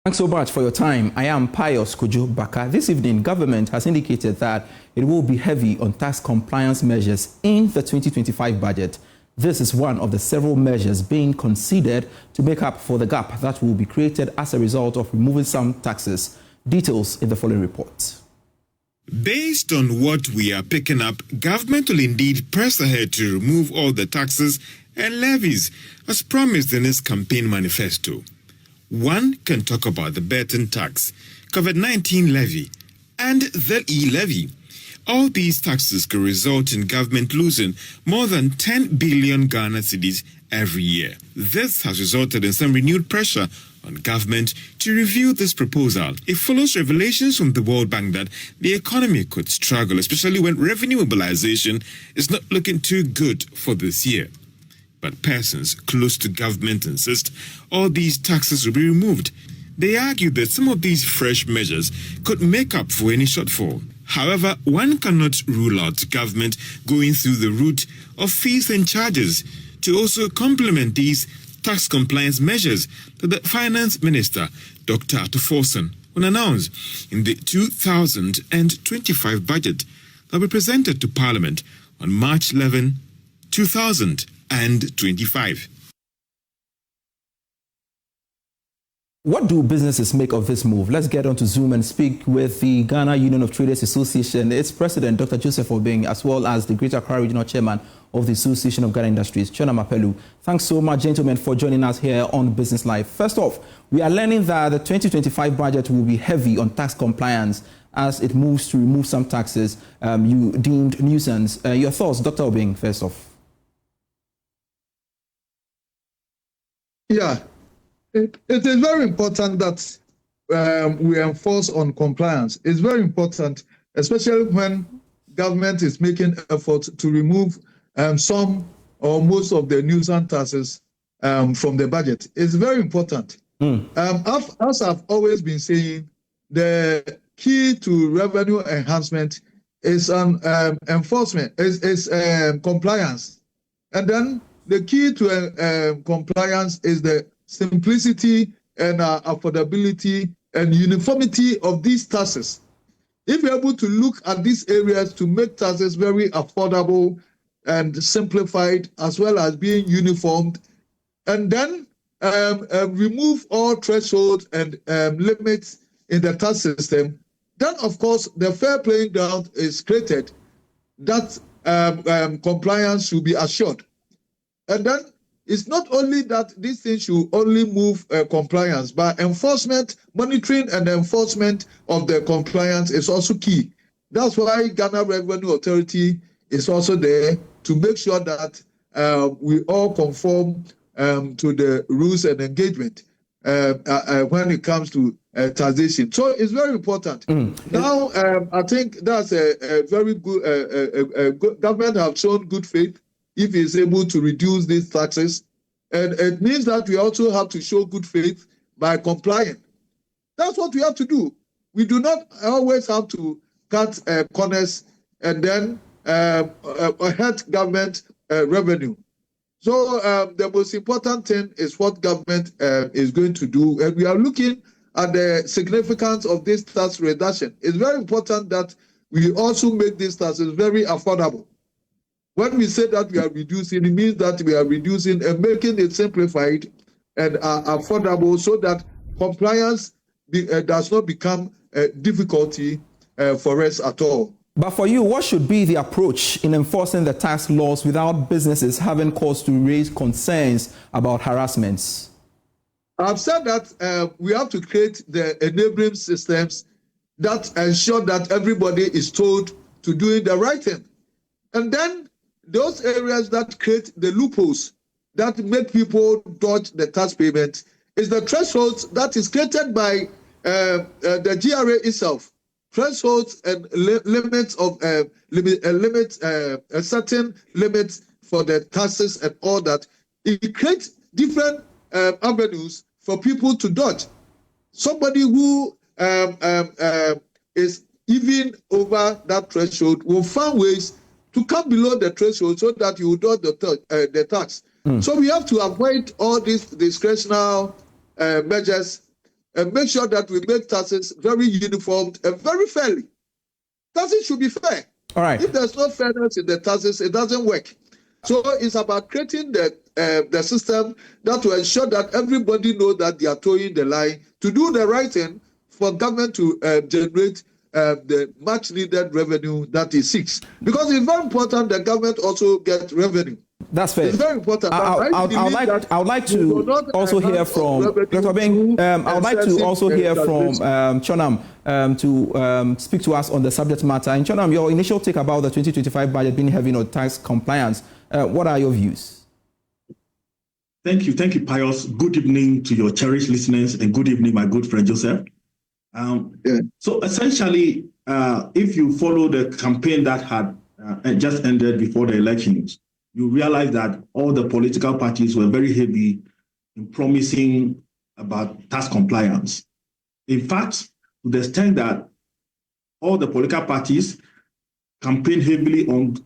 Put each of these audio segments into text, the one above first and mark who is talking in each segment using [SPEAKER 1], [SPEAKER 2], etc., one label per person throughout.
[SPEAKER 1] Thanks so much for your time. I am Pius Kojo Baka. This evening, government has indicated that it will be heavy on tax compliance measures in the 2025 budget. This is one of the several measures being considered to make up for the gap that will be created as a result of removing some taxes. Details in the following report.
[SPEAKER 2] Based on what we are picking up, government will indeed press ahead to remove all the taxes and levies, as promised in its campaign manifesto. One can talk about the Burton tax, COVID-19 levy, and the e-levy. All these taxes could result in government losing more than 10 billion Ghana cedis every year. This has resulted in some renewed pressure on government to review this proposal. It follows revelations from the World Bank that the economy could struggle, especially when revenue mobilization is not looking too good for this year. But persons close to government insist all these taxes will be removed. They argue that some of these fresh measures could make up for any shortfall. However, one cannot rule out government going through the route of fees and charges to also complement these tax compliance measures that the Finance Minister, Dr. Atuforsen, will announce in the 2025 budget that will be presented to Parliament on March 11, 2025.
[SPEAKER 1] What do businesses make of this move? Let's get on to Zoom and speak with the Ghana Union of Traders Association, its president, Dr. Joseph Obeng, as well as the Greater Accra Regional Chairman of the Association of Ghana Industries, Chona Mapelu. Thanks so much, gentlemen, for joining us here on Business Live. First off, we are learning that the 2025 budget will be heavy on tax compliance as it moves to remove some taxes you deemed nuisance. Your thoughts, Dr. Obeng, first off?
[SPEAKER 3] Yeah. It is very important that we enforce on compliance. It's very important, especially when government is making efforts to remove some or most of the nuisance taxes from the budget. It's very important. As I've always been saying, the key to revenue enhancement is enforcement, is compliance. And then the key to compliance is the simplicity and affordability and uniformity of these taxes. If you're able to look at these areas to make taxes very affordable and simplified, as well as being uniformed, and then remove all thresholds and limits in the tax system, then of course the fair playing ground is created that compliance should be assured. And then it's not only that these things should only move compliance, but enforcement, monitoring and enforcement of the compliance is also key. That's why Ghana Revenue Authority is also there to make sure that we all conform to the rules and engagement when it comes to taxation. So it's very important. Now, I think that's a very good, government have shown good faith if it's able to reduce these taxes. And it means that we also have to show good faith by complying. That's what we have to do. We do not always have to cut corners and then hurt government revenue. So the most important thing is what government is going to do. And we are looking at the significance of this tax reduction. It's very important that we also make these taxes very affordable. When we say that we are reducing, it means that we are reducing and making it simplified and affordable so that compliance does not become a difficulty for us at all.
[SPEAKER 1] But for you, what should be the approach in enforcing the tax laws without businesses having cause to raise concerns about harassments?
[SPEAKER 3] I've said that we have to create the enabling systems that ensure that everybody is told to doing the right thing. And then those areas that create the loopholes that make people dodge the tax payment is the thresholds that is created by the GRA itself. Thresholds and limits of certain limits for the taxes and all that. It creates different avenues for people to dodge. Somebody who is even over that threshold will find ways to come below the threshold so that you will dodge the tax. So we have to avoid all these discretionary measures and make sure that we make taxes very uniform and very fairly. Taxes should be fair.
[SPEAKER 1] All right.
[SPEAKER 3] If there's no fairness in the taxes, it doesn't work. So it's about creating the system that will ensure that everybody knows that they are towing the line to do the right thing for government to generate the much needed revenue that it seeks. Because it's very important that government also get revenue.
[SPEAKER 1] That's fair.
[SPEAKER 3] It's very important.
[SPEAKER 1] I would like to also hear from Dr. Bing. I would like to also hear from Chonam to speak to us on the subject matter. And Chonam, your initial take about the 2025 budget being heavy on tax compliance. What are your views?
[SPEAKER 4] Thank you, Pius. Good evening to your cherished listeners, and good evening, my good friend Joseph. So essentially, if you follow the campaign that had just ended before the elections, you realize that all the political parties were very heavy in promising about tax compliance. In fact, to the extent that all the political parties campaigned heavily on,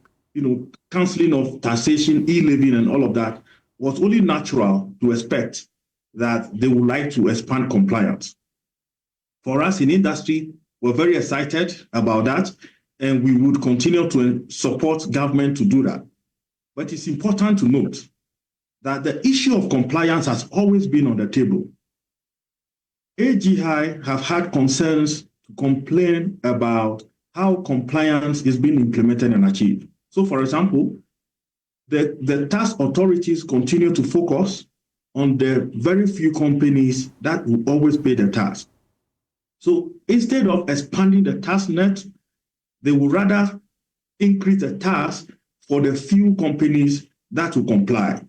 [SPEAKER 4] cancelling of taxation, e-levying, and all of that, was only natural to expect that they would like to expand compliance. For us in industry, we're very excited about that, and we would continue to support government to do that. But it's important to note that the issue of compliance has always been on the table. AGI have had concerns to complain about how compliance is being implemented and achieved. So, for example, the tax authorities continue to focus on the very few companies that will always pay the tax. So instead of expanding the tax net, they would rather increase the tax for the few companies that will comply.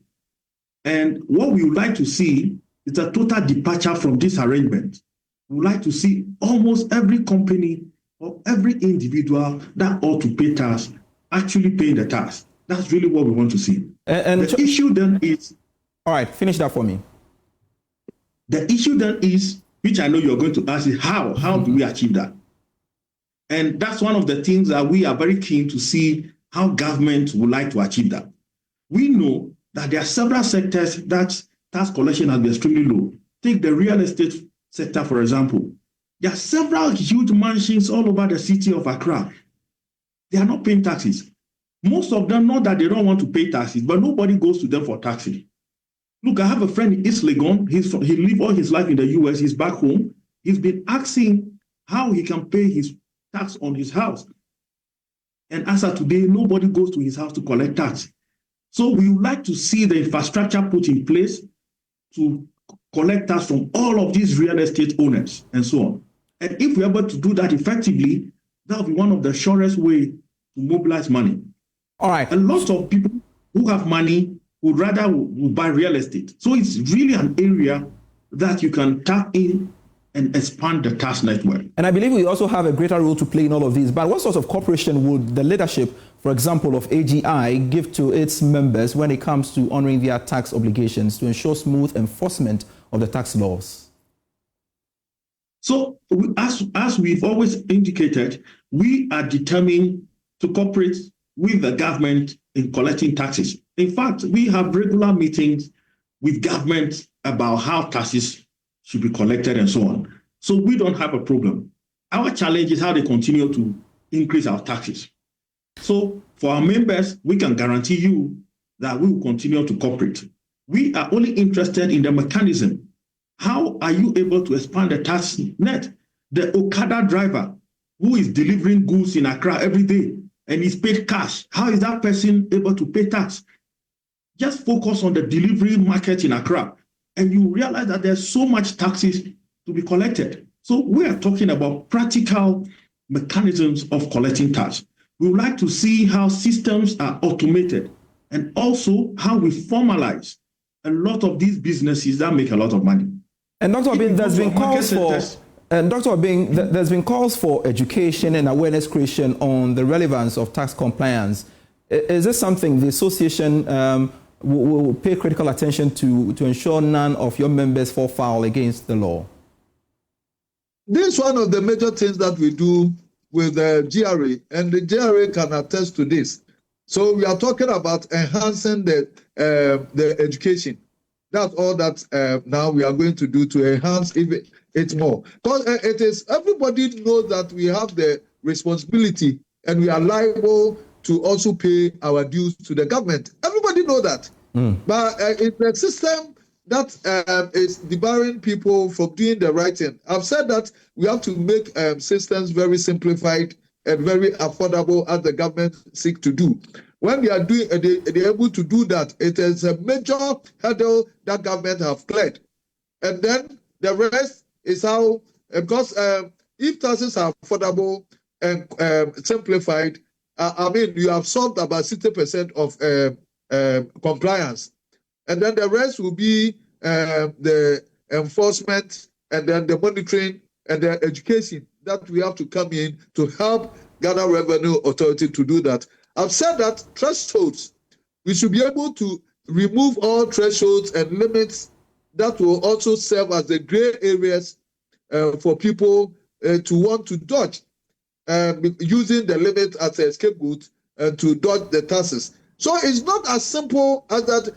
[SPEAKER 4] And what we would like to see is a total departure from this arrangement. We would like to see almost every company or every individual that ought to pay tax actually paying the tax. That's really what we want to see. And the issue then is...
[SPEAKER 1] All right, finish that for me.
[SPEAKER 4] The issue then is, which I know you're going to ask, is how? How do we achieve that? And that's one of the things that we are very keen to see how government would like to achieve that. We know that there are several sectors that tax collection has been extremely low. Take the real estate sector, for example. There are several huge mansions all over the city of Accra. They are not paying taxes. Most of them, not that they don't want to pay taxes, but nobody goes to them for taxes. Look, I have a friend in East Legon. He lived all his life in the US. He's back home. He's been asking how he can pay his tax on his house. And as of today, nobody goes to his house to collect tax. So we would like to see the infrastructure put in place to collect tax from all of these real estate owners and so on. And if we're able to do that effectively, that will be one of the surest ways to mobilize money.
[SPEAKER 1] All right.
[SPEAKER 4] A lot of people who have money would rather buy real estate. So it's really an area that you can tap in and expand the tax network.
[SPEAKER 1] And I believe we also have a greater role to play in all of these. But what sort of cooperation would the leadership, for example, of AGI give to its members when it comes to honoring their tax obligations to ensure smooth enforcement of the tax laws?
[SPEAKER 4] So as we've always indicated, we are determined to cooperate with the government in collecting taxes. In fact, we have regular meetings with government about how taxes should be collected and so on. So we don't have a problem. Our challenge is how they continue to increase our taxes. So for our members, we can guarantee you that we will continue to cooperate. We are only interested in the mechanism. How are you able to expand the tax net? The Okada driver who is delivering goods in Accra every day and is paid cash, how is that person able to pay tax? Just focus on the delivery market in Accra, and you realize that there's so much taxes to be collected. So we are talking about practical mechanisms of collecting tax. We would like to see how systems are automated and also how we formalize a lot of these businesses that make a lot of money.
[SPEAKER 1] And Dr. Bing, there's been calls for... And Dr. Bing, there's been calls for education and awareness creation on the relevance of tax compliance. Is this something the association will pay critical attention to ensure none of your members fall foul against the law?
[SPEAKER 3] This is one of the major things that we do with the GRA, and the GRA can attest to this. So we are talking about enhancing the education. That's all that now we are going to do to enhance even it more. Because it is, everybody knows that we have the responsibility and we are liable to also pay our dues to the government. Everybody knows that. But it's a system that is debarring people from doing the right thing. I've said that we have to make systems very simplified and very affordable as the government seek to do. When they are doing, they're able to do that, it is a major hurdle that government have cleared. And then the rest is how, because if taxes are affordable and simplified, I mean, you have solved about 60% of compliance. And then the rest will be the enforcement and then the monitoring and the education that we have to come in to help Ghana Revenue Authority to do that. I've said that thresholds, we should be able to remove all thresholds and limits that will also serve as the gray areas for people to want to dodge, using the limit as a scapegoat to dodge the taxes. So it's not as simple as that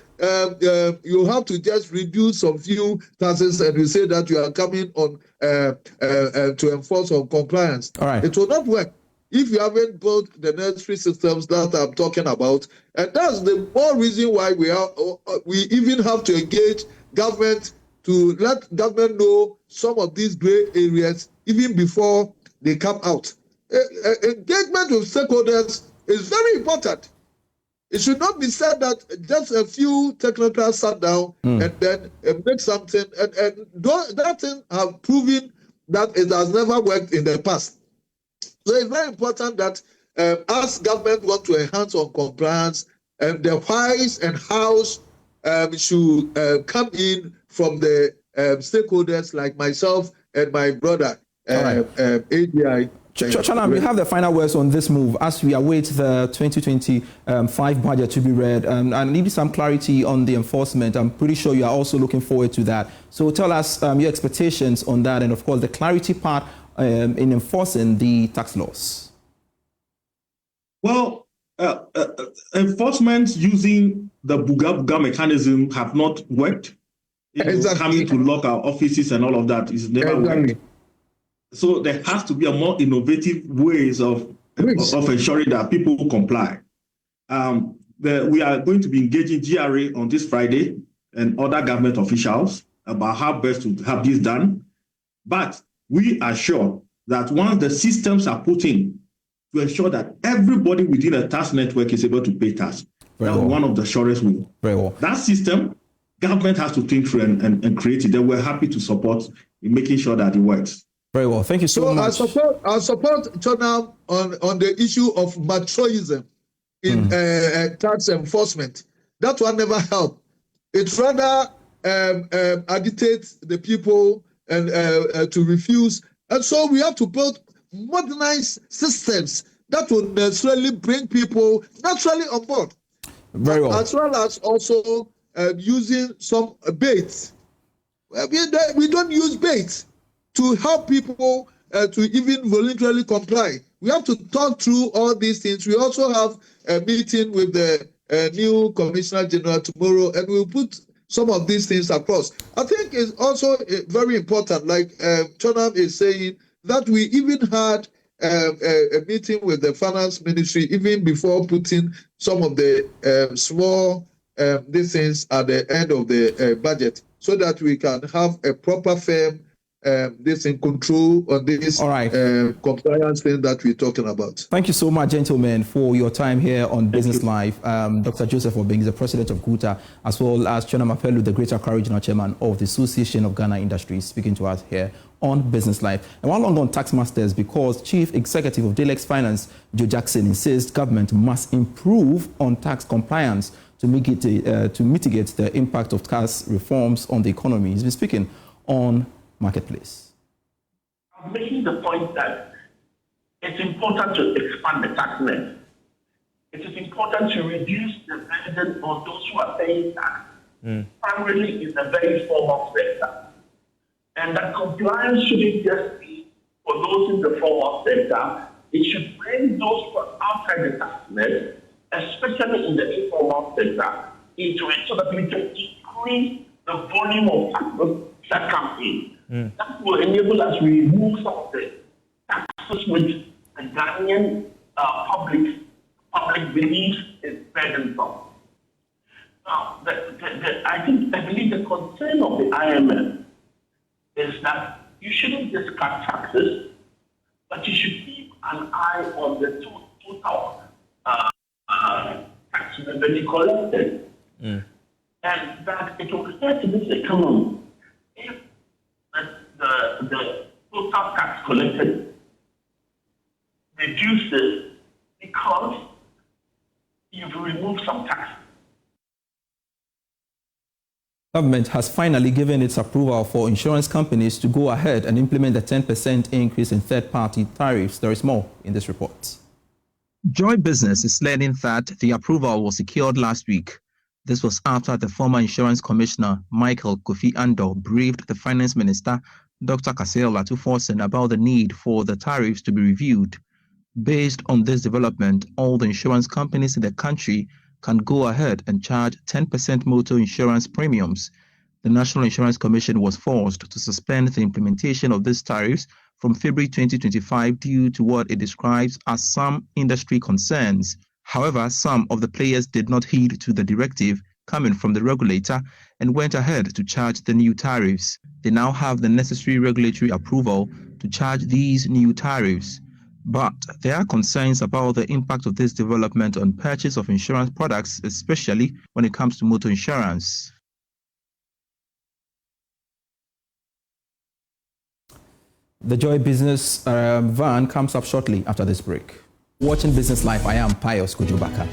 [SPEAKER 3] you have to just reduce some few taxes and you say that you are coming on to enforce on compliance.
[SPEAKER 1] All right.
[SPEAKER 3] It will not work if you haven't built the necessary systems that I'm talking about. And that's the more reason why we even have to engage government to let government know some of these gray areas even before they come out. Engagement with stakeholders is very important. It should not be said that just a few technocrats sat down and then make something, and that thing have proven that it has never worked in the past. So it's very important that as government want to enhance on compliance, the whys and hows should come in from the stakeholders like myself and my brother, AGI.
[SPEAKER 1] Chana, we have the final words on this move as we await the 2025 budget to be read, and need some clarity on the enforcement. I'm pretty sure you are also looking forward to that. So tell us your expectations on that, and of course the clarity part in enforcing the tax laws.
[SPEAKER 4] Well, enforcement using the Buga mechanism have not worked. Coming to lock our offices and all of that is never worked. So there has to be a more innovative ways of ensuring that people comply. We are going to be engaging GRA on this Friday and other government officials about how best to have this done. But we are sure that once the systems are put in to ensure that everybody within a tax network is able to pay tax, that's one of the surest ways.
[SPEAKER 1] Very well.
[SPEAKER 4] That system, government has to think through and create it. Then we're happy to support in making sure that it works.
[SPEAKER 1] Very well. Thank you so much.
[SPEAKER 3] I support Chona on the issue of machoism in tax enforcement. That one never helped. It rather agitates the people and to refuse. And so we have to build modernized systems that will necessarily bring people naturally on board.
[SPEAKER 1] Very well.
[SPEAKER 3] As well as also using some baits. We don't use baits to help people to even voluntarily comply. We have to talk through all these things. We also have a meeting with the new Commissioner General tomorrow, and we'll put some of these things across. I think it's also very important, like Chonam is saying, that we even had a meeting with the Finance Ministry even before putting some of the small these things at the end of the budget, so that we can have a proper firm this in control on this compliance thing that we're talking about.
[SPEAKER 1] Thank you so much, gentlemen, for your time here on Business Live. Dr. Joseph Obeng is the president of GUTA, as well as Chona Mapelu, the Greater Accra Regional Chairman of the Association of Ghana Industries, speaking to us here on Business Live. And one on tax masters, because Chief Executive of Delex Finance, Joe Jackson, insists government must improve on tax compliance to mitigate the impact of tax reforms on the economy. He's been speaking on Marketplace.
[SPEAKER 5] I'm making the point that it's important to expand the tax net. It is important to reduce the burden on those who are paying tax, primarily in the very formal sector. And that compliance shouldn't just be for those in the formal sector. It should bring those from outside the tax net, especially in the informal sector, into it so that we can increase the volume of taxes that come in. That will enable us to remove some of the taxes which the Ghanaian public believes is burdensome. Now, I believe the concern of the IMF is that you shouldn't just cut taxes, but you should keep an eye on the total tax revenue collected. And that it will hurt this economy if the total tax collected reduces because you've removed some taxes.
[SPEAKER 1] Government has finally given its approval for insurance companies to go ahead and implement the 10% increase in third-party tariffs. There is more in this report.
[SPEAKER 6] Joy Business is learning that the approval was secured last week. This was after the former Insurance Commissioner, Michael Kofi Andor, briefed the Finance Minister, Dr. Kaseo Latuforsen, about the need for the tariffs to be reviewed. Based on this development, all the insurance companies in the country can go ahead and charge 10% motor insurance premiums. The National Insurance Commission was forced to suspend the implementation of these tariffs from February 2025 due to what it describes as some industry concerns. However, some of the players did not heed to the directive coming from the regulator and went ahead to charge the new tariffs. They now have the necessary regulatory approval to charge these new tariffs. But there are concerns about the impact of this development on purchase of insurance products, especially when it comes to motor insurance.
[SPEAKER 1] The Joy Business van comes up shortly after this break. Watching Business Live, I am Pius Kujubaka.